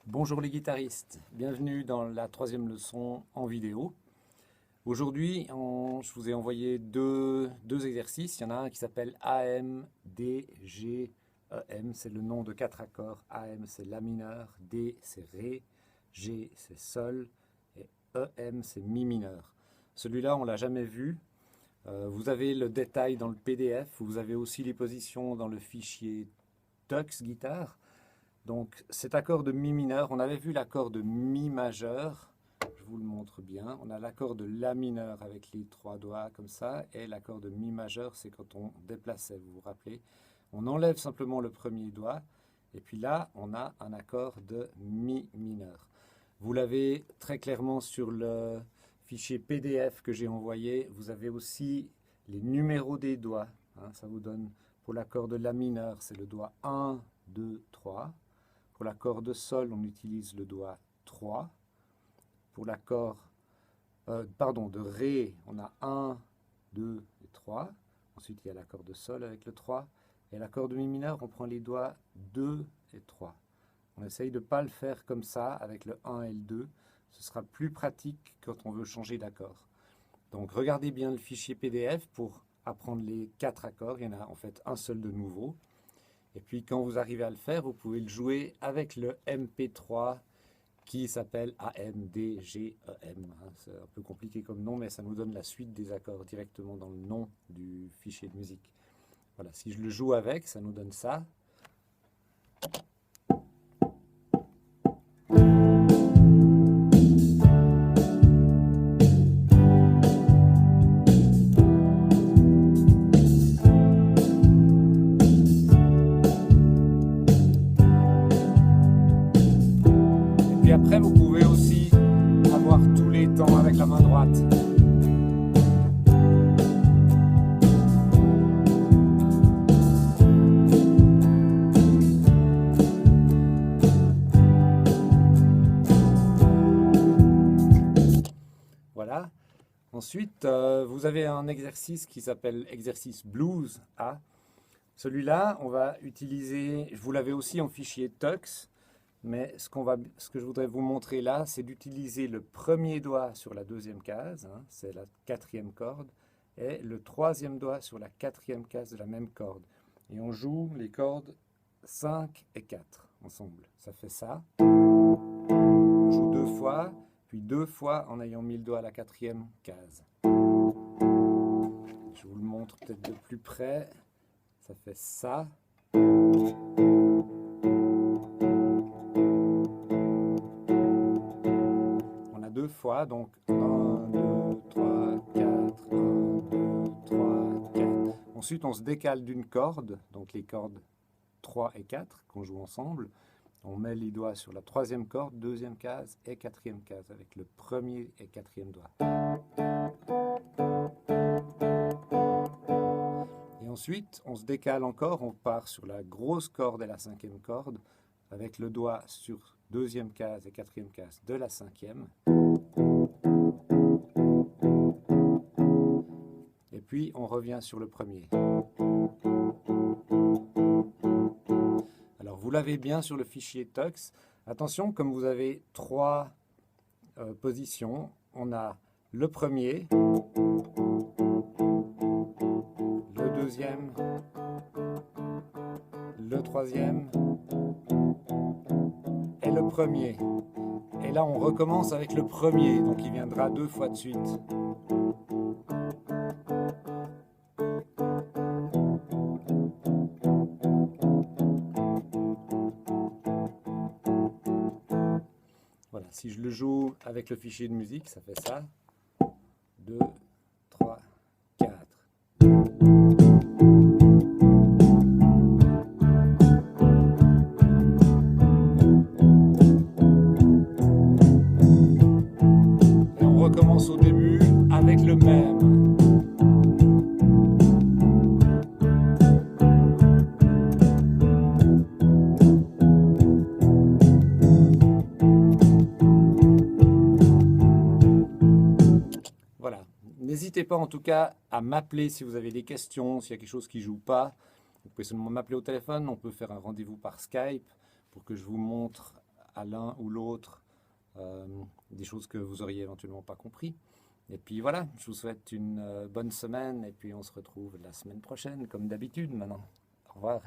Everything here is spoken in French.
Bonjour les guitaristes, bienvenue dans la troisième leçon en vidéo. Aujourd'hui, je vous ai envoyé deux exercices. Il y en a un qui s'appelle AM, D, G, EM, c'est le nom de 4 accords. AM c'est La mineur, D c'est Ré, G c'est Sol et EM c'est Mi mineur. Celui-là on ne l'a jamais vu. Vous avez le détail dans le PDF, vous avez aussi les positions dans le fichier Tux Guitare. Donc cet accord de Mi mineur, on avait vu l'accord de Mi majeur, je vous le montre bien. On a l'accord de La mineur avec les 3 doigts comme ça, et l'accord de Mi majeur, c'est quand on déplaçait, vous vous rappelez. On enlève simplement le premier doigt, et puis là, on a un accord de Mi mineur. Vous l'avez très clairement sur le fichier PDF que j'ai envoyé. Vous avez aussi les numéros des doigts. Ça vous donne, pour l'accord de La mineur, c'est le doigt 1, 2, 3. Pour l'accord de Sol, on utilise le doigt 3. Pour l'accord de Ré, on a 1, 2 et 3. Ensuite, il y a l'accord de Sol avec le 3. Et l'accord de Mi mineur, on prend les doigts 2 et 3. On essaye de ne pas le faire comme ça, avec le 1 et le 2. Ce sera plus pratique quand on veut changer d'accord. Donc, regardez bien le fichier PDF pour apprendre les 4 accords. Il y en a en fait un seul de nouveau. Et puis quand vous arrivez à le faire, vous pouvez le jouer avec le MP3 qui s'appelle AMDGEM. C'est un peu compliqué comme nom, mais ça nous donne la suite des accords directement dans le nom du fichier de musique. Voilà, si je le joue avec, ça nous donne ça. Et après, vous pouvez aussi avoir tous les temps avec la main droite. Voilà. Ensuite, vous avez un exercice qui s'appelle exercice blues A. Celui-là, on va utiliser, vous l'avez aussi en fichier Tux. Mais ce que je voudrais vous montrer là, c'est d'utiliser le premier doigt sur la deuxième case, c'est la 4e corde, et le 3e doigt sur la 4e case de la même corde. Et on joue les cordes 5 et 4 ensemble. Ça fait ça. On joue 2 fois, puis 2 fois en ayant mis le doigt à la 4e case. Je vous le montre peut-être de plus près. Ça fait ça. Fois, donc 1, 2, 3, 4, 1, 2, 3, 4. Ensuite, on se décale d'une corde, donc les cordes 3 et 4 qu'on joue ensemble. On met les doigts sur la 3e corde, 2e case et 4e case avec le 1er et 4e doigt. Et ensuite, on se décale encore, on part sur la grosse corde et la 5e corde avec le doigt sur 2e case et 4e case de la 5e. Et puis, on revient sur le premier. Alors, vous l'avez bien sur le fichier Tux. Attention, comme vous avez 3 positions, on a le premier, le deuxième, le troisième et le premier. Et là, on recommence avec le premier, donc il viendra 2 fois de suite. Voilà, si je le joue avec le fichier de musique, ça fait ça. 2, 3, 4. Et on recommence au début avec le même. N'hésitez pas en tout cas à m'appeler si vous avez des questions, s'il y a quelque chose qui ne joue pas. Vous pouvez seulement m'appeler au téléphone, on peut faire un rendez-vous par Skype pour que je vous montre à l'un ou l'autre des choses que vous auriez éventuellement pas compris. Et puis voilà, je vous souhaite une bonne semaine et puis on se retrouve la semaine prochaine comme d'habitude maintenant. Au revoir.